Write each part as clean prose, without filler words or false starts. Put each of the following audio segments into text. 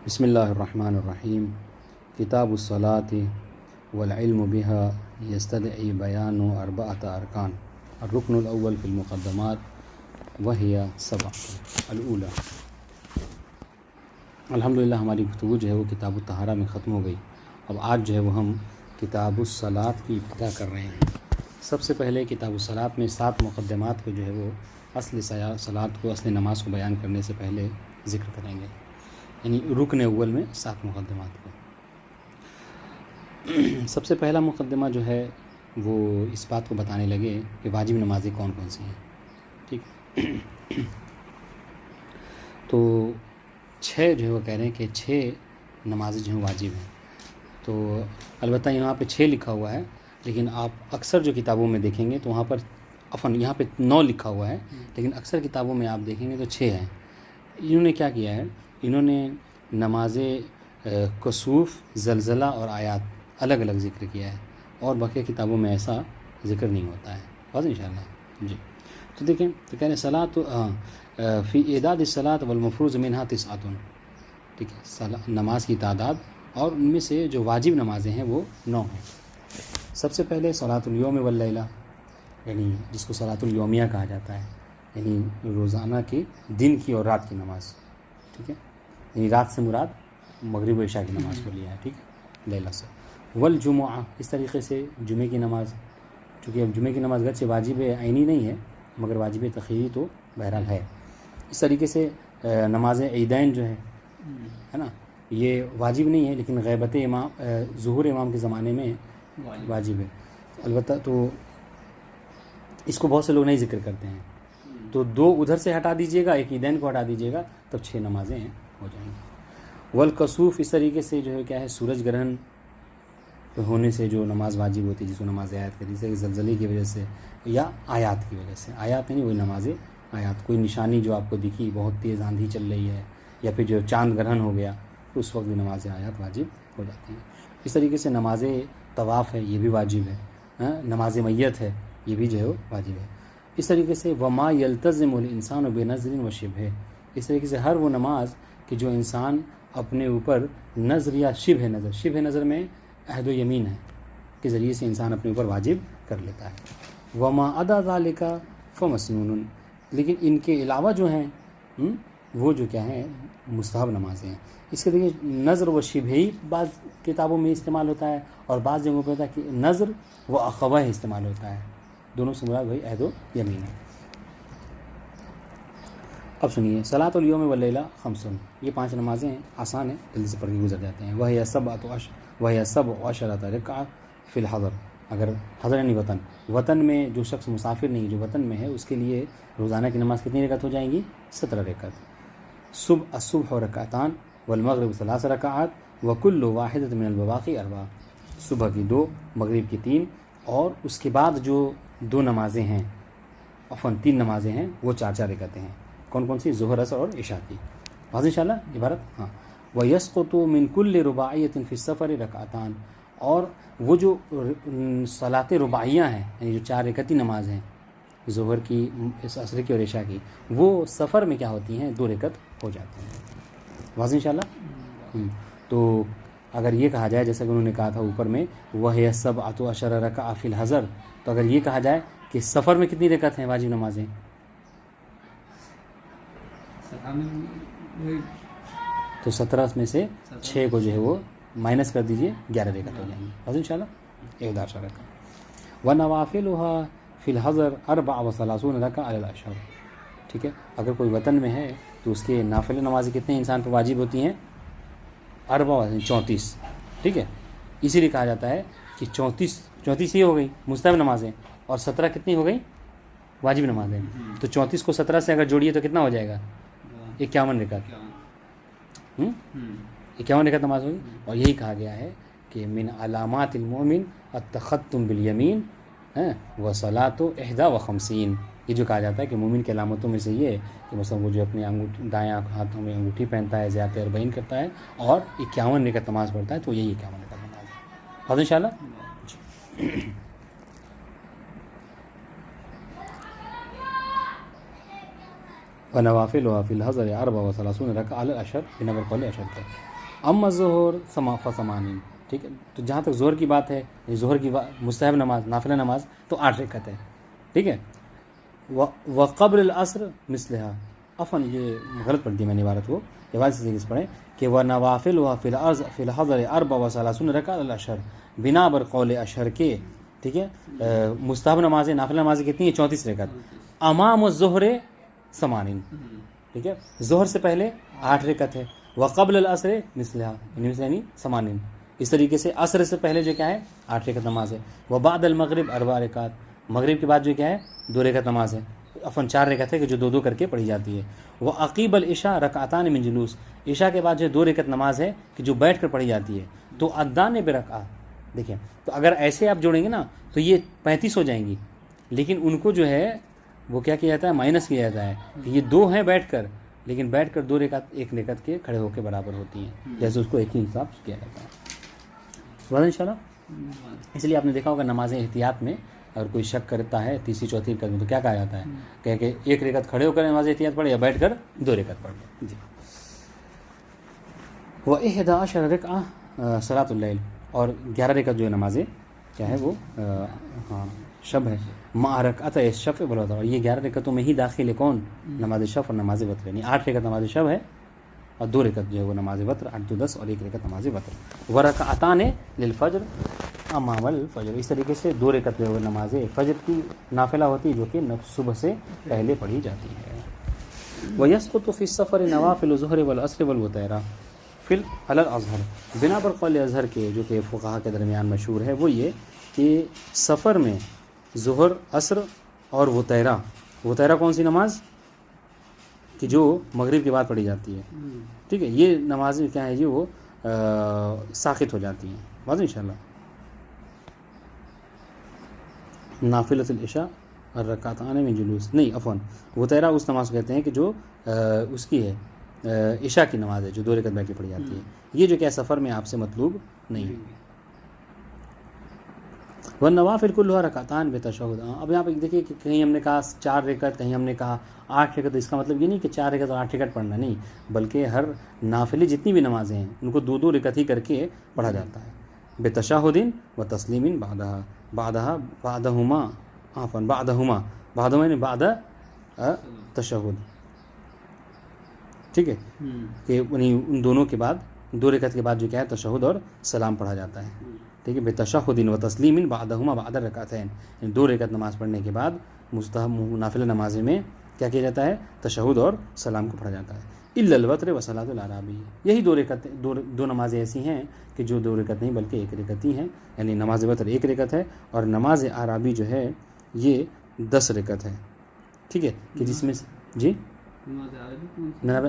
بسم اللہ الرحمن الرحیم کتاب الصلاة والعلم بها يستدعي بیان اربعۃ ارکان الرکن الاول فی المقدمات وهي سبع الاولى۔ الحمدللہ ہماری گفتگو جو ہے وہ کتاب الطہارہ میں ختم ہو گئی۔ اب آج جو ہے وہ ہم کتاب الصلاة کی ابتدا کر رہے ہیں۔ سب سے پہلے کتاب الصلاة میں 7 مقدمات کو جو ہے وہ اصل صلاۃ کو، اصل نماز کو بیان کرنے سے پہلے ذکر کریں گے، یعنی رکن اول میں 7 مقدمات کو۔ سب سے پہلا مقدمہ جو ہے وہ اس بات کو بتانے لگے کہ واجب نمازیں کون کون سی ہیں، ٹھیک۔ تو 6 جو ہے وہ کہہ رہے ہیں کہ 6 نمازیں جو ہیں واجب ہیں۔ تو البتہ یہاں پہ 6 لکھا ہوا ہے، لیکن آپ اکثر جو کتابوں میں دیکھیں گے تو وہاں پر یہاں پہ 9 لکھا ہوا ہے، لیکن اکثر کتابوں میں آپ دیکھیں گے تو 6 ہیں۔ انہوں نے کیا کیا ہے، انہوں نے نماز کسوف، زلزلہ اور آیات الگ الگ ذکر کیا ہے، اور باقی کتابوں میں ایسا ذکر نہیں ہوتا ہے، بس انشاءاللہ جی۔ تو دیکھیں، تو کہہ رہے ہیں فی اعداد الصلاۃ والمفروض منہا 9، ٹھیک ہے، نماز کی تعداد اور ان میں سے جو واجب نمازیں ہیں وہ 9 ہیں۔ سب سے پہلے صلاۃ الیوم واللیلہ، یعنی جس کو صلاۃ الیومیہ کہا جاتا ہے، یعنی روزانہ کی، دن کی اور رات کی نماز، ٹھیک ہے، یعنی رات سے مراد مغرب و عشاء کی نماز کو لیا ہے، ٹھیک ہے، لیلہ سے۔ والجمعہ، اس طریقے سے جمعے کی نماز، چونکہ اب جمعے کی نماز گرچہ واجب عینی نہیں ہے مگر واجب تخیری تو بہرحال ہے۔ اس طریقے سے نماز عیدین جو ہے نا، یہ واجب نہیں ہے لیکن غیبت امام، ظہور امام کے زمانے میں واجب ہے البتہ، تو اس کو بہت سے لوگ نہیں ذکر کرتے ہیں، تو 2 ادھر سے ہٹا دیجئے گا، ایک عیدین کو ہٹا دیجئے گا، تب 6 نمازیں ہو جائیں گی۔ والکسوف، اس طریقے سے جو ہے کیا ہے، سورج گرہن ہونے سے جو نماز واجب ہوتی ہے، جس کو نماز آیات کہتے ہیں، جیسے کہ زلزلے کی وجہ سے یا آیات کی وجہ سے، آیات نہیں وہی نماز آیات، کوئی نشانی جو آپ کو دکھی، بہت تیز آندھی چل رہی ہے یا پھر جو چاند گرہن ہو گیا، تو اس وقت بھی نماز آیات واجب ہو جاتی ہیں۔ اس طریقے سے نماز طواف ہے، یہ بھی واجب ہے، نماز میت ہے، یہ بھی جو ہے واجب ہے۔ اس طریقے سے وما یلتزم الانسان بنذر و شبہ، اس طریقے سے ہر وہ نماز کہ جو انسان اپنے اوپر نذر یا شبہ نظر میں عہد و یمین ہے کے ذریعے سے انسان اپنے اوپر واجب کر لیتا ہے۔ وما ادا ذالک فمسنون، لیکن ان کے علاوہ جو ہیں وہ جو کیا ہیں، مستحب نمازیں ہیں۔ اس کے دیکھیں، نذر و شبہ ہی بعض کتابوں میں استعمال ہوتا ہے، اور بعض جگہوں پہ ہوتا ہے کہ نذر و اخوہ استعمال ہوتا ہے، دونوں سے مراد وہی عہد و یمین ہے۔ اب سنیے، صلاۃ الیوم واللیلہ 5، یہ 5 نمازیں ہیں، آسان ہیں، جلدی سے پڑھ کے گزر جاتے ہیں۔ وہی 17 رکعہ فی الحضر، اگر حضر یعنی وطن میں جو شخص مسافر نہیں، جو وطن میں ہے، اس کے لیے روزانہ کی نماز کتنی رکعت ہو جائیں گی؟ 17 رکعت۔ الصبح رکعتان والمغرب 3 رکعات وکل واحدۃ من البواقی 4، صبح کی 2، مغرب کی 3، اور اس کے بعد جو 2 نمازیں ہیں، 3 نمازیں ہیں، وہ 4 رکعتیں ہیں۔ کون کون سی؟ ظہر، عصر اور عشاء کی۔ واضح انشاءاللہ عبارت، ہاں۔ وَيَسْقُطُ مِنْ كُلِّ رُبَاعِيَّةٍ فِي السَّفَرِ رَكْعَتَانِ، اور وہ جو صلاۃ رباعیہ ہیں، یعنی جو 4 رکعتی نماز ہیں، ظہر کی، عصر کی اور عشاء کی، وہ سفر میں کیا ہوتی ہیں؟ 2 رکعت ہو جاتی ہیں۔ واضح انشاءاللہ۔ تو اگر یہ کہا جائے، جیسا کہ انہوں نے کہا تھا اوپر میں، وَهِيَ 17 رَكَعَةً فِي الْحَضَرِ، تو اگر یہ کہا جائے کہ سفر میں کتنی رکعت ہیں واجب نمازیں؟ تو 17 میں سے 6 کو جو ہے وہ مائنس کر دیجئے، 11 رکعت ہو جائیں گی، بس انشاءاللہ 11 رکعت۔ وَنَوَافِلُهَا فِي الْحَضَرِ 34 رَكَعَةً عَلَى الْأَشْهَرِ، ٹھیک ہے، اگر کوئی وطن میں ہے تو اس کے نافل نمازیں کتنے انسان پر واجب ہوتی ہیں؟ 34، ٹھیک ہے، اسی لیے کہا جاتا ہے کہ 34 ہی ہو گئی مستحب نمازیں، اور 17 کتنی ہو گئی؟ واجب نمازیں۔ تو 34 کو 17 سے اگر جوڑیے تو کتنا ہو جائے گا؟ 51 رکعت، 51 رکعت نماز ہوگی۔ اور یہی کہا گیا ہے کہ من علامات المؤمن التختم بالیمین وصلاۃ 51، یہ جو کہا جاتا ہے کہ مومن کی علامتوں میں سے یہ ہے کہ مثلا وہ جو اپنے دائیں ہاتھوں میں انگوٹھی پہنتا ہے، زیادہ 40 کرتا ہے اور 51 رکعت نماز پڑھتا ہے، تو یہی 51 رکعت نماز ہے، بس انشاءاللہ۔ ونوافلها فی الحضر 34 رکعۃ علی العشر، یہ نمبر قول اشر ہے۔ اما ظہر فثمانین، ٹھیک ہے. تو جہاں تک ظہر کی بات ہے، ظہر کی مستحب نماز، نافلہ نماز، تو 8 رکعت ہے، ٹھیک ہے. وقبل العصر مثلها، عفوا یہ غلط پڑھ دی میں نے عبارت کو، عبارت سے پڑھیں کہ ونوافلها فی الحضر 34 رکعۃ الاشہر، بنا بر قول اشہر کے، ٹھیک ہے. مستحب نمازیں، نافلہ نمازیں کتنی ہیں؟ 34 رکعت. امام الظہر 80، ٹھیک ہے. ظہر سے پہلے 8 رکعت ہے. وقبل العصر مثلها یعنی 80. اس طریقے سے عصر سے پہلے جو کیا ہے 8 رکعت نماز ہے. وبعد المغرب 4 رکعت، مغرب کے بعد جو کیا ہے 2 رکعت نماز ہے، عفوا 4 رکعت ہے کہ جو 2 کر کے پڑھی جاتی ہے. وہ عقیب العشاء رکعتان من جلوس، عشاء کے بعد جو 2 رکعت نماز ہے کہ جو بیٹھ کر پڑھی جاتی ہے. تو ادان برکعہ، دیکھیں تو اگر ایسے آپ جوڑیں گے نا تو یہ 35 ہو جائیں گی، لیکن ان کو جو ہے وہ کیا کیا جاتا ہے، مائنس کیا جاتا ہے کہ یہ 2 ہیں بیٹھ کر، لیکن بیٹھ کر 2 رکعت 1 رکعت کے کھڑے ہو کے برابر ہوتی ہیں، جیسے اس کو ایک ہی حساب کیا جاتا ہے. ان شاء اللہ. اس لیے آپ نے دیکھا ہوگا نمازیں احتیاط میں اگر کوئی شک کرتا ہے تیسری چوتھی رکعت میں تو کیا کہا جاتا ہے کہ 1 رکعت کھڑے ہو کر نماز احتیاط پڑھے یا بیٹھ کر 2 رکعت پڑھ لے. جی. و11 رکعہ صلاۃ اللیل، اور 11 رکعت جو ہے نماز کیا ہے وہ شب ہے. مع رکعت الشفع والوتر، اور یہ 11 رکعتوں میں ہی داخل ہے کون؟ نماز شفع اور نماز وتر، یعنی 8 رکعت نماز شب ہے اور 2 رکعت جو ہے وہ نماز وتر، 8 2 10 اور 1 رکعت نماز وتر. ورکعتان للفجر امام الفجر، اس طریقے سے 2 رکعت جو ہے وہ نماز فجر کی نافلہ ہوتی ہے جو کہ صبح سے پہلے پڑھی جاتی ہے. ویسقط فی السفر نوافل الظہر والعصر والوتر فی الاظہر، بنا پر قول اظہر کے جو کہ فقہا کے درمیان مشہور ہے وہ یہ کہ سفر میں ظہر، عصر اور وتیرہ کون سی نماز کہ جو مغرب کے بعد پڑھی جاتی ہے، ٹھیک ہے. یہ نمازیں کیا ہے جی وہ ساقط ہو جاتی ہیں. واضح انشاءاللہ. نافلۃ العشاء الرکعتان من جلوس، نہیں عفوا وتیرہ اس نماز کو کہتے ہیں کہ جو اس کی ہے عشاء کی نماز ہے جو 2 رکعت بیٹھ کے پڑھی جاتی ہے. یہ جو کیا سفر میں آپ سے مطلوب نہیں. والنوافل کلها رکعتان بتشہد. اب یہاں پہ دیکھیے کہ کہیں ہم نے کہا 4 رکعت، کہیں ہم نے کہا 8 رکعت. اس کا مطلب یہ نہیں کہ 4 رکعت اور 8 رکعت پڑھنا نہیں، بلکہ ہر نافلے جتنی بھی نمازیں ہیں ان کو 2 رکعت ہی کر کے پڑھا جاتا ہے. بتشہد و تسلیم بعدہما یعنی بعد تشہد، ٹھیک ہے، کہ ان دونوں کے بعد 2 رکعت کے بعد جو کیا ہے تشہد اور سلام پڑھا جاتا ہے، ٹھیک ہے. بتشہد و تسلیم بعدہما بعد الرکعتین، 2 رکعت نماز پڑھنے کے بعد مستحب نافلہ نماز میں کیا کیا جاتا ہے تشہد اور سلام کو پڑھا جاتا ہے. الا الوتر و صلاۃ الاعرابی، یہی 2 رکعت 2 نمازیں ایسی ہیں کہ جو 2 رکعت نہیں بلکہ 1 رکعت ہی ہیں، یعنی نماز وتر 1 رکعت ہے اور نماز اعرابی جو ہے یہ 10 رکعت ہے، ٹھیک ہے. کہ جس میں جی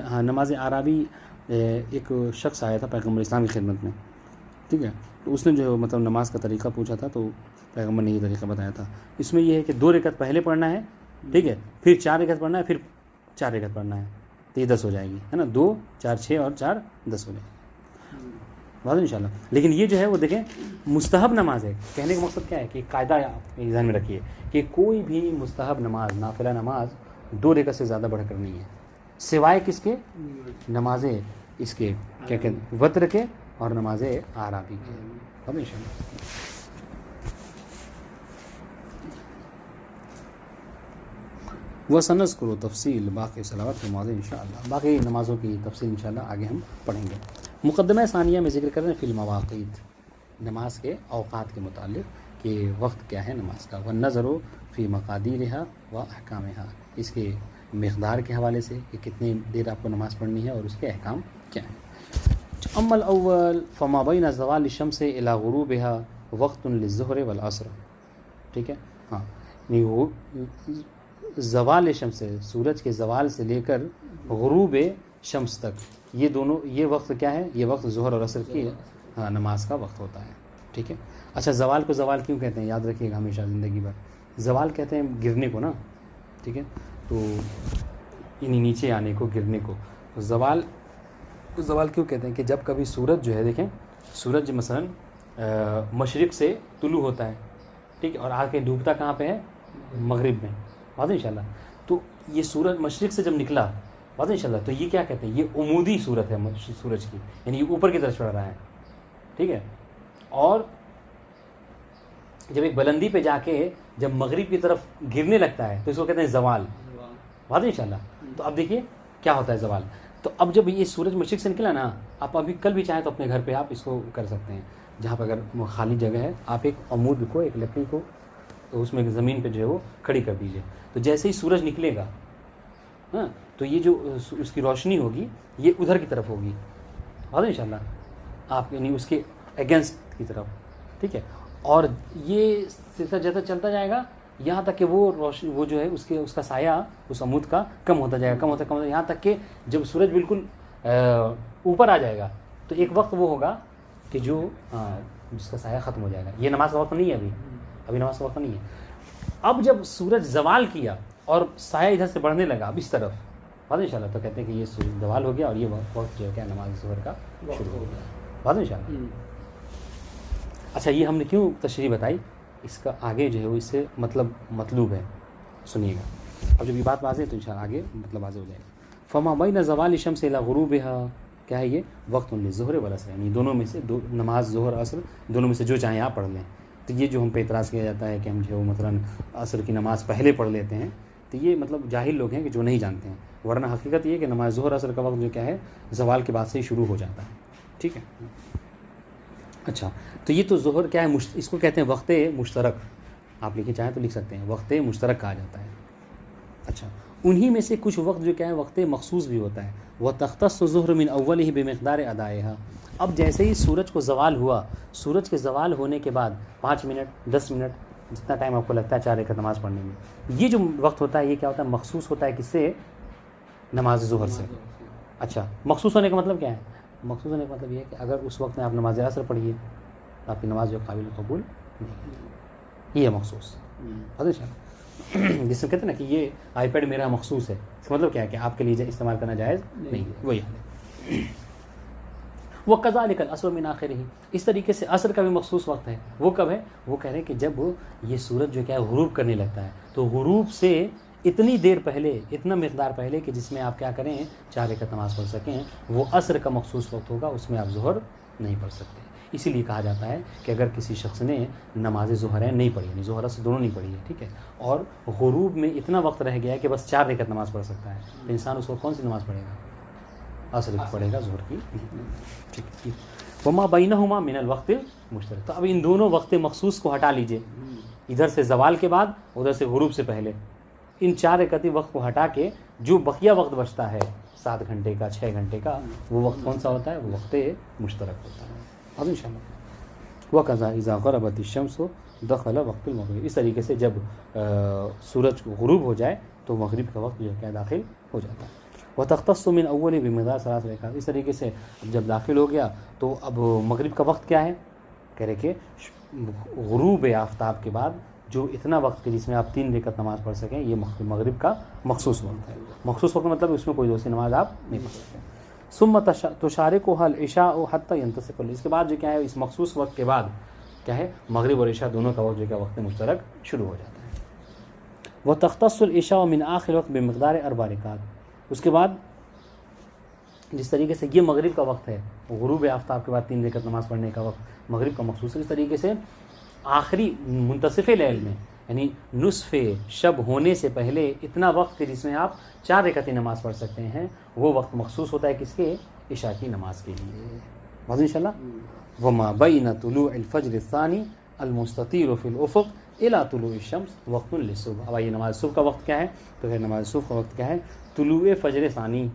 ہاں نماز اعرابی ایک شخص آیا تھا پیغمبر اسلام کی خدمت میں، ٹھیک ہے. تو اس نے جو ہے مطلب نماز کا طریقہ پوچھا تھا تو پیغمبر نے یہ طریقہ بتایا تھا. اس میں یہ ہے کہ 2 رکعت پہلے پڑھنا ہے، ٹھیک ہے، پھر 4 رکعت پڑھنا ہے، پھر 4 رکعت پڑھنا ہے، تو یہ 10 ہو جائے گی، ہے نا. 2 4 6 اور 4 10 ہو جائے گی. واضح انشاءاللہ. لیکن یہ جو ہے وہ دیکھیں مستحب نماز ہے. کہنے کا مقصد کیا ہے کہ قاعدہ آپ ذہن میں رکھیے کہ کوئی بھی مستحب نماز، نافلہ نماز 2 رکعت سے زیادہ بڑھ کر نہیں ہے، سوائے کس کے؟ نمازیں اس کے کیا کہتے ہیں وتر کے اور نماز اعرابی کے. واضح انشاءاللہ. وسنذکر تفصیل باقی صلوات کے موضوع انشاءاللہ، باقی نمازوں کی تفصیل انشاءاللہ آگے ہم پڑھیں گے. مقدمہ ثانیہ میں ذکر کر رہے ہیں فی المواقیت، نماز کے اوقات کے متعلق کہ وقت کیا ہے نماز کا. والنظر فی مقادیرہا و احکامہا، اس کے مقدار کے حوالے سے کہ کتنی دیر آپ کو نماز پڑھنی ہے اور اس کے احکام کیا ہیں. اما الاول فما بین زوال الشمس الی غروبہا وقت للظہر والعصر، ٹھیک ہے. ہاں زوال شمس سے، سورج کے زوال سے لے کر غروب شمس تک، یہ وقت کیا ہے؟ یہ وقت ظہر اور عصر کی نماز کا وقت ہوتا ہے، ٹھیک ہے. اچھا زوال کو زوال کیوں کہتے ہیں؟ یاد رکھیے گا ہمیشہ زندگی بھر. زوال کہتے ہیں گرنے کو نا، ٹھیک ہے. تو یعنی نیچے آنے کو، گرنے کو. تو زوال کیوں کہتے ہیں کہ جب کبھی سورج جو ہے، دیکھیں سورج مثلا مشرق سے طلوع ہوتا ہے، ٹھیک ہے، اور آ کے ڈوبتا کہاں پہ ہے؟ مغرب میں. واضح انشاءاللہ. تو یہ سورج مشرق سے جب نکلا بات ان شاء اللہ. تو یہ کیا کہتے ہیں, یہ عمودی صورت ہے سورج کی, یعنی یہ اوپر کی طرف چڑھ رہا ہے, ٹھیک ہے. اور جب ایک بلندی پہ جا کے جب مغرب کی طرف گرنے لگتا ہے تو اس کو کہتے ہیں زوال. بات ان شاء اللہ. تو اب دیکھیے کیا ہوتا ہے زوال. تو اب جب یہ سورج مشرق سے نکلا نا, آپ ابھی کل بھی چاہیں تو اپنے گھر پہ آپ اس کو کر سکتے ہیں, جہاں پہ اگر خالی جگہ ہے آپ ایک عمود کو, ایک لکڑی کو, تو اس میں زمین پہ جو ہے وہ کھڑی کر دیجیے. تو جیسے ہی سورج نکلے گا, ہاں, تو یہ جو اس کی روشنی ہوگی یہ ادھر کی طرف ہوگی. بات ان شاء اللہ. آپ یعنی اس کے اگینسٹ کی طرف, ٹھیک ہے. اور یہ سلسلہ جیسا چلتا جائے گا یہاں تک کہ وہ جو ہے اس کا سایہ اس عمود کا کم ہوتا جائے گا, کم ہوتا یہاں تک کہ جب سورج بالکل اوپر آ جائے گا تو ایک وقت وہ ہوگا کہ جو جس کا سایہ ختم ہو جائے گا. یہ نماز کا وقت نہیں ہے, ابھی نماز کا وقت نہیں ہے. اب جب سورج زوال کیا اور سایہ ادھر سے بڑھنے لگا اب اس طرف, بات ان شاء اللہ, تو کہتے ہیں کہ یہ سورج زوال ہو گیا اور یہ وقت جو ہے کیا نماز ظہر کا شروع ہو گیا. بات ان شاء اللہ. اچھا, یہ ہم نے کیوں تشریح بتائی, اس کا آگے جو ہے وہ اس سے مطلوب ہے, سنیے گا. اب جب یہ بات واضح ہے تو انشاءاللہ آگے مطلب واضح ہو جائے گا. فما بین زوال الشمس الی غروبها, کیا ہے یہ وقت للظہر والعصر, یعنی دونوں میں سے نماز ظہر عصر دونوں میں سے جو چاہیں آپ پڑھ لیں. تو یہ جو ہم پہ اعتراض کیا جاتا ہے کہ ہم جو مثلا عصر کی نماز پہلے پڑھ لیتے ہیں, تو یہ مطلب جاہل لوگ ہیں کہ جو نہیں جانتے ہیں, ورنہ حقیقت یہ ہے کہ نماز ظہر عصر کا وقت جو کیا ہے زوال کے بعد سے ہی شروع ہو جاتا ہے, ٹھیک ہے. اچھا, تو یہ تو ظہر کیا ہے, اس کو کہتے ہیں وقت مشترک. آپ لکھے چاہیں تو لکھ سکتے ہیں, وقت مشترک کہا جاتا ہے. اچھا, انہی میں سے کچھ وقت جو کیا ہے وقت مخصوص بھی ہوتا ہے. وہ تختص ظہر من اولہ بمقدار ادائها. اب جیسے ہی سورج کو زوال ہوا, سورج کے زوال ہونے کے بعد 5 منٹ 10 منٹ جتنا ٹائم آپ کو لگتا ہے 4 رکعت نماز پڑھنے میں, یہ جو وقت ہوتا ہے یہ کیا ہوتا ہے مخصوص ہوتا ہے کس سے, نماز ظہر سے. اچھا, مخصوص ہونے کا مطلب کیا ہے, مخصوص ہونے کا مطلب یہ ہے کہ اگر اس وقت میں آپ نماز عصر پڑھیے تو آپ کی نماز جو قابل قبول نہیں, یہ ہے مخصوص. جس میں کہتے ہیں نا کہ یہ آئی پیڈ میرا مخصوص ہے, اس کا مطلب کیا ہے کہ آپ کے لیے استعمال کرنا جائز نہیں, وہی ہے. وہ کذالک العصر من آخرہ, اس طریقے سے عصر کا بھی مخصوص وقت ہے. وہ کب ہے, وہ کہہ رہے ہیں کہ جب یہ سورج جو کیا ہے غروب کرنے لگتا ہے, تو غروب سے اتنی دیر پہلے, اتنا مقدار پہلے کہ جس میں آپ کیا کریں 4 رکعت نماز پڑھ سکیں, وہ عصر کا مخصوص وقت ہوگا, اس میں آپ ظہر نہیں پڑھ سکتے. اسی لیے کہا جاتا ہے کہ اگر کسی شخص نے نماز ظہرین نہیں پڑھی, یعنی ظہر سے دونوں نہیں پڑھی ہے, ٹھیک ہے, اور غروب میں اتنا وقت رہ گیا ہے کہ بس 4 رکعت نماز پڑھ سکتا ہے, تو انسان اس وقت کون سی نماز پڑھے گا, عصر کی پڑھے گا, ظہر کی, ٹھیک ہے. وما بینہما من الوقت مشترک. تو اب ان دونوں وقت مخصوص کو ہٹا لیجئے, ادھر سے زوال کے بعد, ادھر سے غروب سے پہلے, ان 4 رکعتی وقت کو ہٹا کے جو بقیہ وقت بچتا ہے 7 گھنٹے کا 6 گھنٹے کا, وہ وقت کون سا ہوتا ہے, وہ وقت مشترک ہوتا ہے. اب انشاءاللہ وَقَذَا إِذَا غَرَبَتِ الشَّمْسُ دَخَلَ وَقْتُ الْمَغْرِبِ. اس طریقے سے جب سورج غروب ہو جائے تو مغرب کا وقت جو ہے داخل ہو جاتا ہے. وَتَخْتَصُّ مِنْ أَوَّلِ بِمِقْدَارِ 3 رکعات. اس طریقے سے جب داخل ہو گیا تو اب مغرب کا وقت کیا ہے, کہہ رہے کہ غروب آفتاب کے بعد جو اتنا وقت ہے جس میں آپ 3 رکعت نماز پڑھ سکیں, یہ مغرب کا مخصوص وقت ہے. مخصوص وقت مطلب اس میں کوئی دوسری نماز آپ نہیں پڑھ سکتے. ثم تشارکها العشاء حتى ينتصف الليل. اس کے بعد جو کیا ہے اس مخصوص وقت کے بعد کیا ہے مغرب اور عشاء دونوں کا وقت جو کیا وقت مشترک شروع ہو جاتا ہے. وتختص العشاء من آخر وقت بمقدار 4 رکعات. اس کے بعد جس طریقے سے یہ مغرب کا وقت ہے, غروب آفتاب کے بعد 3 رکعت نماز پڑھنے کا وقت مغرب کا مخصوص ہے, اس طریقے سے آخری منتصف لیل میں یعنی نصف شب ہونے سے پہلے اتنا وقت ہے جس میں آپ 4 رکعتیں نماز پڑھ سکتے ہیں, وہ وقت مخصوص ہوتا ہے کس کے, عشاء کی نماز کے لیے. بس انشاءاللہ. وما بین طلوع الفجر الثانی المستطیر فی الافق الى طلوع الشمس وقت للصبح. اب یہ نماز صبح کا وقت کیا ہے, تو نماز صبح کا وقت کیا ہے, طلوع فجر ثانی,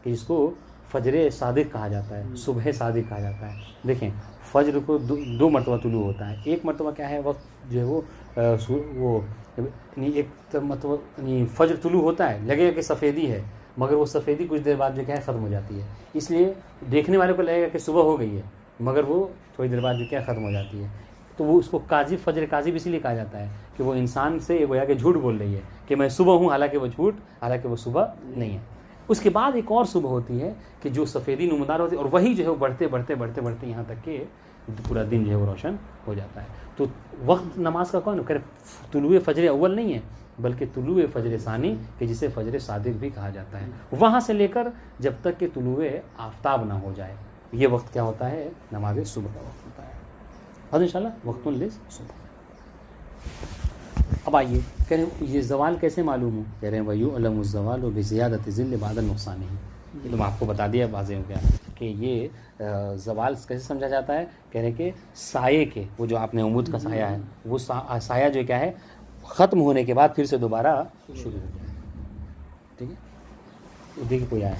کہ جس کو فجر صادق کہا جاتا ہے, صبح صادق کہا جاتا ہے. دیکھیں فجر کو 2 مرتبہ طلوع ہوتا ہے. ایک مرتبہ کیا ہے وقت جو ہے وہ ایک مرتبہ فجر طلوع ہوتا ہے, لگے گا کہ سفیدی ہے, مگر وہ سفیدی کچھ دیر بعد جو کیا ہے ختم ہو جاتی ہے. اس لیے دیکھنے والے کو لگے گا کہ صبح ہو گئی ہے, مگر وہ تھوڑی دیر بعد جو کیا ختم ہو جاتی ہے. تو وہ اس کو کاذب, فجر کاذب اسی لیے کہا جاتا ہے کہ وہ انسان سے گویا کہ جھوٹ بول رہی ہے کہ میں صبح ہوں, حالانکہ وہ صبح نہیں ہے. اس کے بعد ایک اور صبح ہوتی ہے کہ جو سفیدی نمودار ہوتی ہے, اور وہی جو ہے وہ بڑھتے یہاں تک کہ پورا دن جو ہے وہ روشن ہو جاتا ہے. تو وقت نماز کا کون ہے, طلوع فجر اول نہیں ہے, بلکہ طلوع فجر ثانی کہ جسے فجر صادق بھی کہا جاتا ہے، وہاں سے لے کر جب تک کہ طلوع آفتاب نہ ہو جائے، یہ وقت کیا ہوتا ہے؟ نماز صبح کا وقت ہوتا ہے۔ اور انشاءاللہ وقت للصبح۔ اب آئیے کہہ رہے ہیں یہ زوال کیسے معلوم ہو؟ کہہ رہے ہیں وَيُعْلَمُ الزَّوَالُ بِزِيَادَةِ الظِّلِّ بَعْدَ النُّقْصَانِ، یہ تو میں آپ کو بتا دیا واضح ہو گیا کہ یہ زوال کیسے سمجھا جاتا ہے؟ کہہ رہے ہیں کہ سائے کے، وہ جو آپ نے عمود کا سایہ ہے، وہ سایہ جو کیا ہے ختم ہونے کے بعد پھر سے دوبارہ شروع ہو جائے، ٹھیک ہے؟ دیکھیے کوئی آیا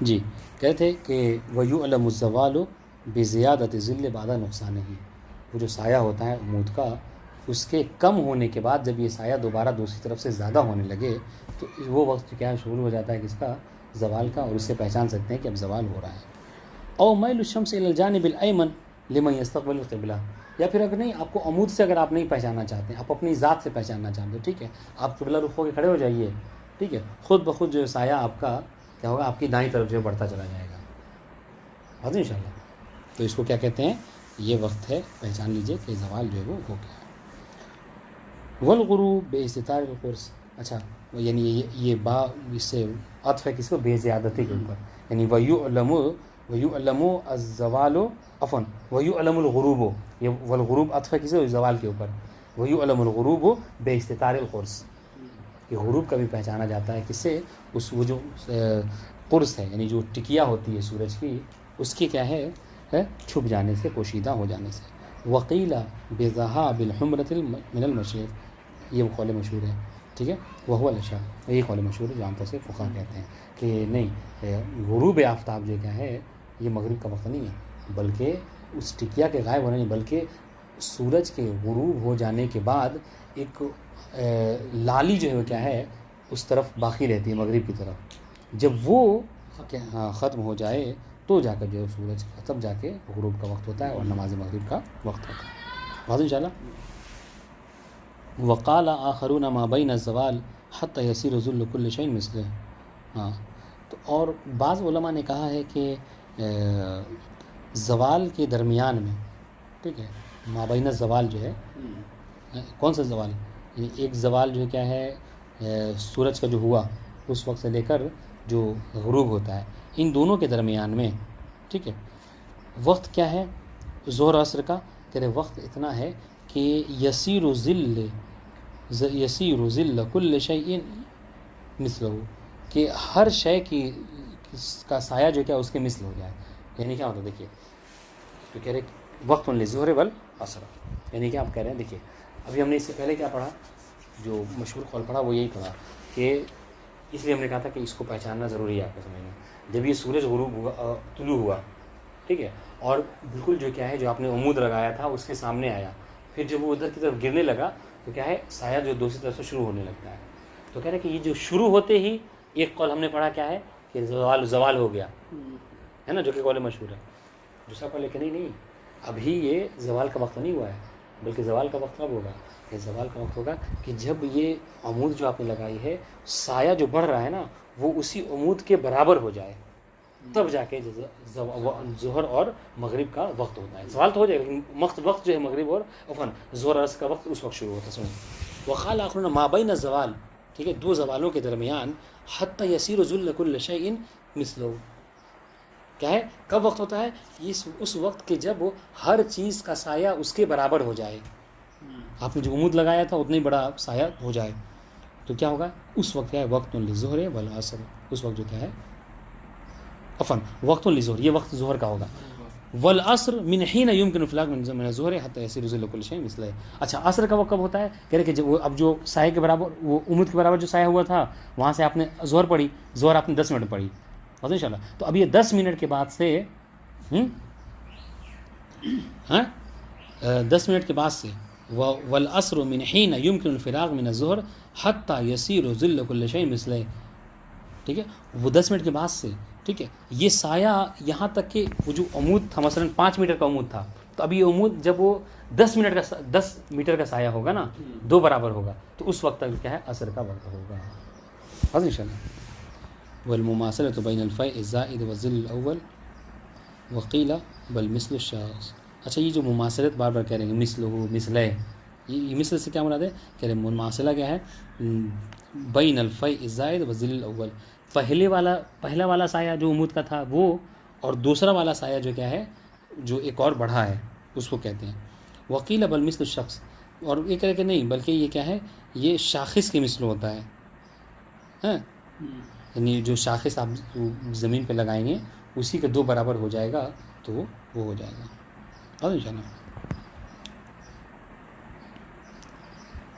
جی، کہتے تھے کہ وَيُعْلَمُ الزَّوَالُ بِزِيَادَةِ الظِّلِّ بَعْدَ نُقْصَانِهِ، وہ جو سایہ ہوتا ہے عمود کا، اس کے کم ہونے کے بعد جب یہ سایہ دوبارہ دوسری طرف سے زیادہ ہونے لگے تو وہ وقت کیا شروع ہو جاتا ہے کس کا؟ زوال کا، اور اس سے پہچان سکتے ہیں کہ اب زوال ہو رہا ہے۔ او میل الشمس الی الجانب الایمن لمن یستقبل القبلہ، یا پھر اگر نہیں آپ کو عمود سے اگر آپ نہیں پہچاننا چاہتے ہیں، آپ اپنی ذات سے پہچاننا چاہتے ہیں، ٹھیک ہے، آپ قبلہ رخ ہو کے کھڑے ہو جائیے، ٹھیک ہے، خود بخود جو سایہ آپ کا کیا ہوگا؟ آپ کی دائیں طرف جو بڑھتا چلا جائے گا، بات ان شاء اللہ۔ تو اس کو کیا کہتے ہیں؟ یہ وقت ہے، پہچان لیجئے کہ زوال جو ہے وہ ہو گیا ہے۔ والغروب باستتار القرص، اچھا یعنی یہ با اس سے عطف ہے کس کو؟ بے زیادتی کے اوپر، یعنی وَيُعْلَمُ الزَّوَالُ عفواً وَيُعْلَمُ الغروب، یہ والغروب عطف ہے کس کو؟ زوال کے اوپر، وَيُعْلَمُ الغروب باستتار القرص، یہ غروب کا بھی پہچانا جاتا ہے کس سے؟ اس وہ جو قرص ہے، یعنی جو ٹکیا ہوتی ہے سورج کی، اس کی کیا ہے چھپ جانے سے، پوشیدہ ہو جانے سے۔ وقیل بذهاب الحمرۃ من المشرق، یہ قول مشہور ہے، ٹھیک ہے، وهو العشاء، یہی قول مشہور ہے جو عام طور سے فقہا کہتے ہیں کہ نہیں، غروب آفتاب جو کیا ہے یہ مغرب کا وقت نہیں ہے، بلکہ اس ٹکیا کے غائب ہونے نہیں، بلکہ سورج کے غروب ہو جانے کے بعد ایک لالی جو ہے وہ کیا ہے اس طرف باقی رہتی ہے، مغرب کی طرف، جب وہ ختم ہو جائے تو جا کر جو ہے سورج کا تب جا کے غروب کا وقت ہوتا ہے اور نماز مغرب کا وقت ہوتا ہے، بات انشاءاللہ۔ وقال آخرون ما بین الزوال حتی یسیر ظل کل شیء مثلہ، ہاں، تو اور بعض علماء نے کہا ہے کہ زوال کے درمیان میں، ٹھیک ہے، ما بین الزوال جو ہے، کون سا زوال؟ یعنی ایک زوال جو کیا ہے سورج کا جو ہوا اس وقت سے لے کر جو غروب ہوتا ہے، ان دونوں کے درمیان میں، ٹھیک ہے، وقت کیا ہے ظہر عصر کا؟ تیرے وقت اتنا ہے کہ یسیر ظل کل شیء مثلہ، کہ ہر شے کی کا سایہ جو کیا اس کے مثل ہو جائے، یعنی کیا ہوتا ہے دیکھیے، تو کہہ رہے وقت للظہر والعصر، یعنی کہ آپ کہہ رہے ہیں دیکھیے ابھی ہم نے اس سے پہلے کیا پڑھا، جو مشہور قول پڑھا وہ یہی پڑھا کہ اس لیے ہم نے کہا تھا کہ اس کو پہچاننا ضروری ہے آپ کو سمجھنا، جب یہ سورج غروب ہوا، طلوع ہوا، ٹھیک ہے، اور بالکل جو کیا ہے جو آپ نے عمود لگایا تھا اس کے سامنے آیا، پھر جب وہ ادھر کی طرف گرنے لگا تو کیا ہے سایہ جو دوسری طرف سے شروع ہونے لگتا ہے، تو کہہ رہے کہ یہ جو شروع ہوتے ہی ایک قول ہم نے پڑھا کیا ہے کہ زوال ہو گیا ہے نا، جو کہ قول مشہور ہے، دوسرا قول کہ نہیں ابھی یہ زوال کا وقت نہیں ہوا ہے، بلکہ زوال کا وقت کب ہوگا؟ یہ زوال کا وقت ہوگا کہ جب یہ عمود جو آپ نے لگائی ہے سایہ جو بڑھ رہا ہے نا وہ اسی عمود کے برابر ہو جائے، تب جا کے ظہر اور مغرب کا وقت ہوتا ہے، زوال تو ہو جائے گا لیکن وقت جو ہے مغرب اور عفواً ظہر عصر کا وقت اس وقت شروع ہوتا ہے۔ سنیں وقال آخرون ما بین الزوال، ٹھیک ہے، دو زوالوں کے درمیان حتی یسیر ظل کل شیء مثلہ، کیا ہے کب وقت ہوتا ہے؟ اس وقت کہ جب ہر چیز کا سایہ اس کے برابر ہو جائے، آپ نے جو عمود لگایا تھا اتنا ہی بڑا سایہ ہو جائے تو کیا ہوگا؟ اس وقت کیا ہے وقت للظہر والعصر، اس وقت جو کیا ہے عفواً وقت للظہر، یہ وقت ظہر کا ہوگا، والعصر من حين يمكن الفلاق من الظہر حتى يصير ظل كل شيء مثله۔ اچھا عصر کا وقت کب ہوتا ہے؟ کہہ رہے کہ جب اب جو سایہ کے برابر وہ عمود کے برابر جو سایہ ہوا تھا وہاں سے آپ نے ظہر پڑھی، ظہر آپ نے 10 منٹ پڑھی ان شاء اللہ، تو اب یہ 10 منٹ کے بعد سے 10 منٹ کے بعد سے والعصر من حين يمكن الفراغ من الظہر حتى يصير ظل كل شيء مثله، ٹھیک ہے، وہ 10 منٹ کے بعد سے، ٹھیک ہے، یہ سایہ یہاں تک کہ وہ جو عمود تھا مثلا 5 میٹر کا عمود تھا، تو اب یہ عمود جب وہ 10 میٹر کا سایہ ہوگا نا، 2 برابر ہوگا، تو اس وقت تک کیا ہے عصر کا وقت ہوگا، ان شاء اللہ۔ والمماثلۃ بین الفیء الزائد والظل الاول وقیل بل مثل الشخص، اچھا یہ جو مماثلت بار بار کہہ رہے ہیں مثلہ مثلہ، یہ مثل سے کیا مراد ہے کہ مماثلہ کیا ہے بین الفیء الزائد و ظل الاول، پہلا والا سایہ جو عمود کا تھا وہ، اور دوسرا والا سایہ جو کیا ہے جو ایک اور بڑھا ہے اس کو کہتے ہیں. وکیل بل مثل الشخص، اور یہ کہہ کہ نہیں بلکہ یہ کیا ہے یہ شاخص کے مثل ہوتا ہے. ہاں یعنی جو شاخص آپ زمین پہ لگائیں گے اسی کے 2 برابر ہو جائے گا تو وہ ہو جائے گا. اور انشاءاللہ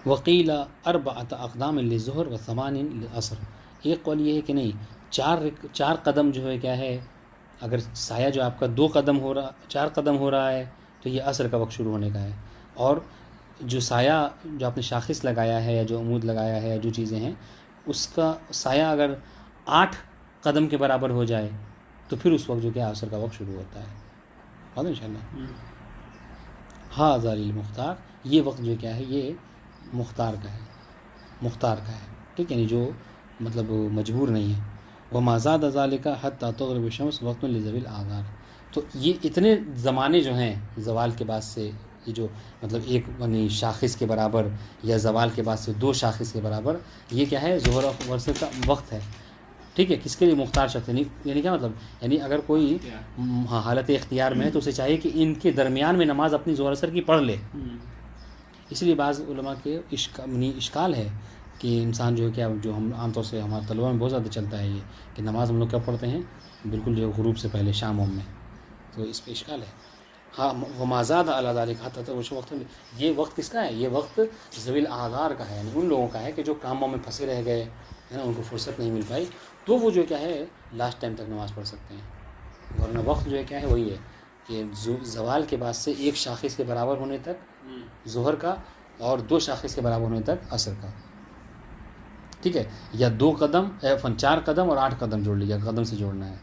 وکیل اربعۃ اقدام للظہر و ثمان للعصر، ایک قول یہ ہے کہ نہیں 4 قدم جو ہے کیا ہے، اگر سایہ جو آپ کا 4 قدم ہو رہا ہے تو یہ عصر کا وقت شروع ہونے کا ہے، اور جو سایہ جو آپ نے شاخص لگایا ہے یا جو عمود لگایا ہے یا جو چیزیں ہیں اس کا سایہ اگر 8 قدم کے برابر ہو جائے تو پھر اس وقت جو کہ عصر کا وقت شروع ہوتا ہے. بات انشاءاللہ ہاں ذالی المختار، یہ وقت جو کیا ہے یہ مختار کا ہے ٹھیک ہے، یعنی جو مطلب مجبور نہیں ہے. وما زاد ذالک حتی تغرب الشمس وقت لذوی الاعذار، تو یہ اتنے زمانے جو ہیں زوال کے بعد سے، یہ جو مطلب ایک یعنی شاخص کے برابر یا زوال کے بعد سے 2 شاخص کے برابر، یہ کیا ہے ظہر اور عصر کا وقت ہے ٹھیک ہے. کس کے لیے مختار شخص، یعنی کیا مطلب، یعنی اگر کوئی حالت اختیار میں ہے تو اسے چاہیے کہ ان کے درمیان میں نماز اپنی ظہر عصر کی پڑھ لے. اس لیے بعض علماء کے اشکال ہے کہ انسان جو ہے کیا، جو ہم عام طور سے ہمارے طلبہ میں بہت زیادہ چلتا ہے یہ کہ نماز ہم لوگ کیا پڑھتے ہیں بالکل جو غروب سے پہلے شام میں، تو اس پہ اشکال ہے. ہاں وما زاد علی ذلک حتی وقت، یہ وقت کس کا ہے، یہ وقت ذوی الاعذار کا ہے، یعنی ان لوگوں کا ہے کہ جو کاموں میں پھنسے رہ گئے ہے نا، ان کو فرصت نہیں مل پائی، تو وہ جو کیا ہے لاسٹ ٹائم تک نماز پڑھ سکتے ہیں. ورنہ وقت جو ہے کیا ہے وہی ہے کہ زوال کے بعد سے 1 شاخص کے برابر ہونے تک ظہر کا اور 2 شاخص کے برابر ہونے تک عصر کا ٹھیک ہے، یا 2 قدم 4 قدم اور 8 قدم جوڑ لیجیے، قدم سے جوڑنا ہے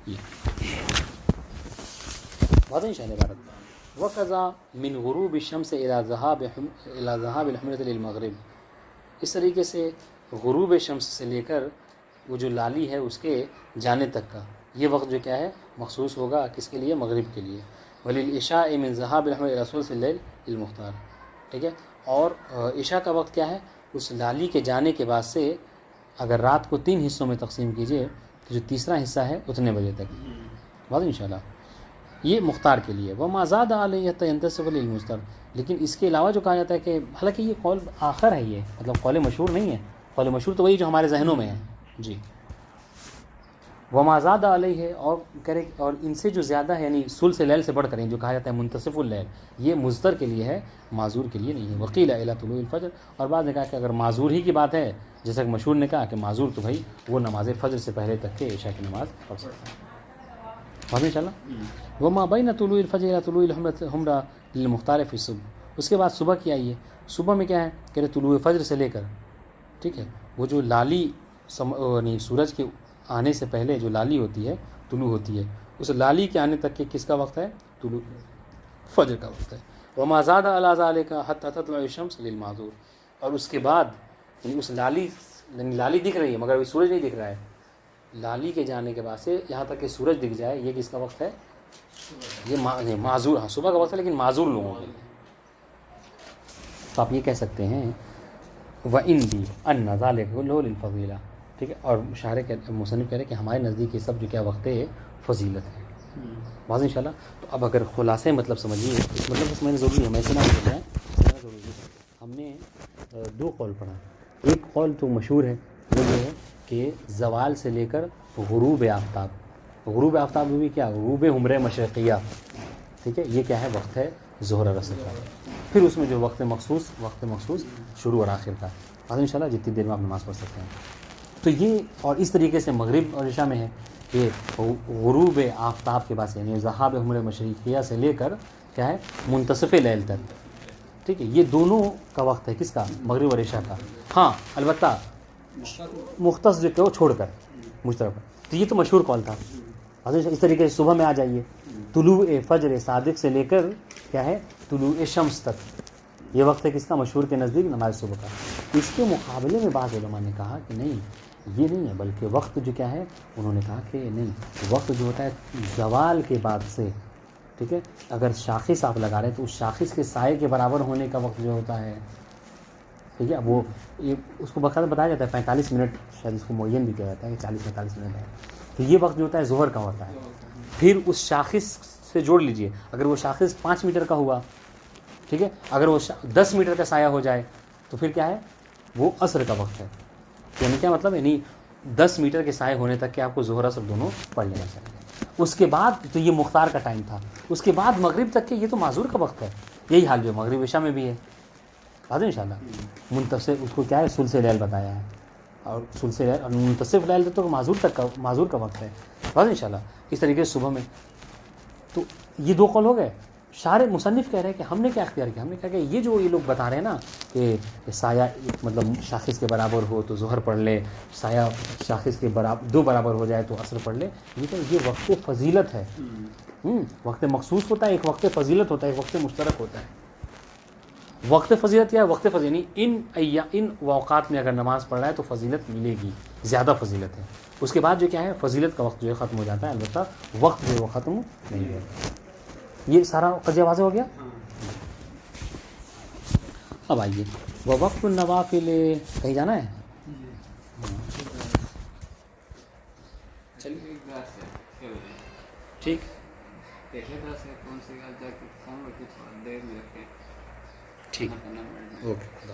یہ بات ہے انشاءاللہ عبارت. وقضا من غروب الشمس الى ذهاب الحمرة للمغرب، اس طریقے سے غروب شمس سے لے کر وہ جو لالی ہے اس کے جانے تک کا یہ وقت جو کیا ہے مخصوص ہوگا کس کے لیے، مغرب کے لیے. وللعشاء من ذهاب الحمر الى ثلث الليل المختار ٹھیک ہے. اور عشاء کا وقت کیا ہے، اس لالی کے جانے کے بعد سے اگر رات کو 3 حصوں میں تقسیم کیجئے تو جو تیسرا حصہ ہے اتنے بجے تک. بات انشاءاللہ یہ مختار کے لیے. وما زاد علیہ ينتصف للمستر، لیکن اس کے علاوہ جو کہا جاتا ہے کہ حالانکہ یہ قول آخر ہے، یہ مطلب قول مشہور نہیں ہے، قول مشہور تو وہی جو ہمارے ذہنوں میں ہے جی. وما زاد علیہ، اور کرے اور ان سے جو زیادہ ہے یعنی ثلث لیل سے بڑھ کر جو کہا جاتا ہے منتصف اللیل، یہ مضطر کے لیے ہے، معذور کے لیے نہیں ہے. وقیل الی طلوع الفجر، اور بعض نے کہا کہ اگر معذور ہی کی بات ہے، جیسا کہ مشہور نے کہا کہ معذور تو بھائی وہ نماز فجر سے پہلے تک کے عشاء کی نماز پڑھ سکتا ہے. ان شاء اللہ وما بین طلوع الفجر الی طلوع الحمرہ للمختار فی الصبح، اس کے بعد صبح کی آئیے. صبح میں کیا ہے کہ طلوع فجر سے لے کر ٹھیک ہے وہ جو لالی یعنی سورج کے آنے سے پہلے جو لالی ہوتی ہے طلوع ہوتی ہے، اس لالی کے آنے تک کے کس کا وقت ہے، طلوع فجر کا وقت ہے. وما زاد علی ذلک حتی تطلع الشمس للمعذور، اور اس کے بعد یعنی اس لالی دکھ رہی ہے مگر ابھی سورج نہیں دکھ رہا ہے، لالی کے جانے کے بعد سے یہاں تک کہ سورج دکھ جائے یہ کس کا وقت ہے، یہ معذور، ہاں صبح کا وقت ہے لیکن معذور لوگوں کے لیے. تو آپ یہ کہہ سکتے ہیں وَإِنْدِي أَنَّ ذَلِكَ كُلُّهُ لِلْفَضِيلَةِ ٹھیک ہے. اور شاعر مصنف کہہ رہے کہ ہمارے نزدیک یہ سب جو کیا وقت ہے فضیلت ہے. واضح انشاءاللہ. تو اب اگر خلاصے مطلب سمجھیے، مطلب سمجھنا ضروری ہے، میں اتنا بول رہا ہوں ضروری ہے. ہم نے 2 قول پڑھا، ایک قول تو مشہور ہے وہ یہ ہے کہ زوال سے لے کر غروب آفتاب بھی کیا، غروب حمرہ مشرقیہ ٹھیک ہے، یہ کیا ہے وقت ہے ظہر اور عصر کا. پھر اس میں جو وقت مخصوص شروع اور آخر کا، آج انشاءاللہ جتنی دیر میں آپ نماز پڑھ سکتے ہیں. تو یہ اور اس طریقے سے مغرب اور عشاء میں ہے کہ غروب آفتاب کے بعد سے یعنی ذہاب حمرہ مشرقیہ سے لے کر کیا ہے منتصف لیل تک ٹھیک ہے، یہ دونوں کا وقت ہے کس کا، مغرب اور عشاء کا. ہاں البتہ مختص جو کہ وہ چھوڑ کر مشترک. تو یہ تو مشہور قول تھا. اس طریقے سے صبح میں آ جائیے، طلوع فجر صادق سے لے کر کیا ہے طلوع شمس تک یہ وقت ہے کس کا، مشہور کے نزدیک نماز صبح کا. اس کے مقابلے میں بعض علماء نے کہا کہ نہیں یہ نہیں ہے، بلکہ وقت جو کیا ہے انہوں نے کہا کہ نہیں، وقت جو ہوتا ہے زوال کے بعد سے ٹھیک ہے. اگر شاخص آپ لگا رہے ہیں تو اس شاخص کے سائے کے برابر ہونے کا وقت جو ہوتا ہے, ٹھیک ہے, وہ اس کو باقاعدہ بتایا جاتا ہے 45 منٹ, شاید اس کو معین بھی کیا جاتا ہے کہ 40-45 منٹ ہے. تو یہ وقت جو ہوتا ہے ظہر کا ہوتا ہے. پھر اس شاخص سے جوڑ لیجئے, اگر وہ شاخص 5 میٹر کا ہوا, ٹھیک ہے, اگر وہ 10 میٹر کا سایہ ہو جائے تو پھر کیا ہے, وہ عصر کا وقت ہے. یعنی کیا مطلب, یعنی 10 میٹر کے سائے ہونے تک کہ آپ کو ظہر عصر دونوں پڑھ لینا چاہیے. اس کے بعد تو یہ مختار کا ٹائم تھا, اس کے بعد مغرب تک کے یہ تو معذور کا وقت ہے. یہی حال جو مغرب عشاء میں بھی ہے. بات ہے انشاءاللہ. منتصف اس کو کیا ہے, ثلث لیل بتایا ہے, اور ثلث لیل اور منتصف لیل تو معذور کا وقت ہے. بات ہے انشاءاللہ. اس طریقے سے صبح میں. تو یہ 2 قول ہو گئے. شارح مصنف کہہ رہے ہیں کہ ہم نے کیا اختیار کیا, ہم نے کہا کہ یہ جو یہ لوگ بتا رہے ہیں نا کہ سایہ مطلب شاخص کے برابر ہو تو ظہر پڑھ لے, سایہ شاخص کے برابر 2 برابر ہو جائے تو عصر پڑھ لے, یہ وقت فضیلت ہے. وقت مخصوص ہوتا ہے, ایک وقت فضیلت ہوتا ہے, ایک وقت مشترک ہوتا ہے. وقت فضیلت کیا ہے, وقت فضیلت یعنی ان اوقات میں اگر نماز پڑھ رہا ہے تو فضیلت ملے گی, زیادہ فضیلت ہے. اس کے بعد جو کیا ہے, فضیلت کا وقت جو ہے ختم ہو جاتا ہے, البتہ وقت جو ہے وہ ختم نہیں ہوتا. یہ سارا قضیہ واضح ہو گیا. اب آئیے وقت النوافل, کہیں جانا ہے؟ چلیے ٹھیک, ٹھیک, اوکے.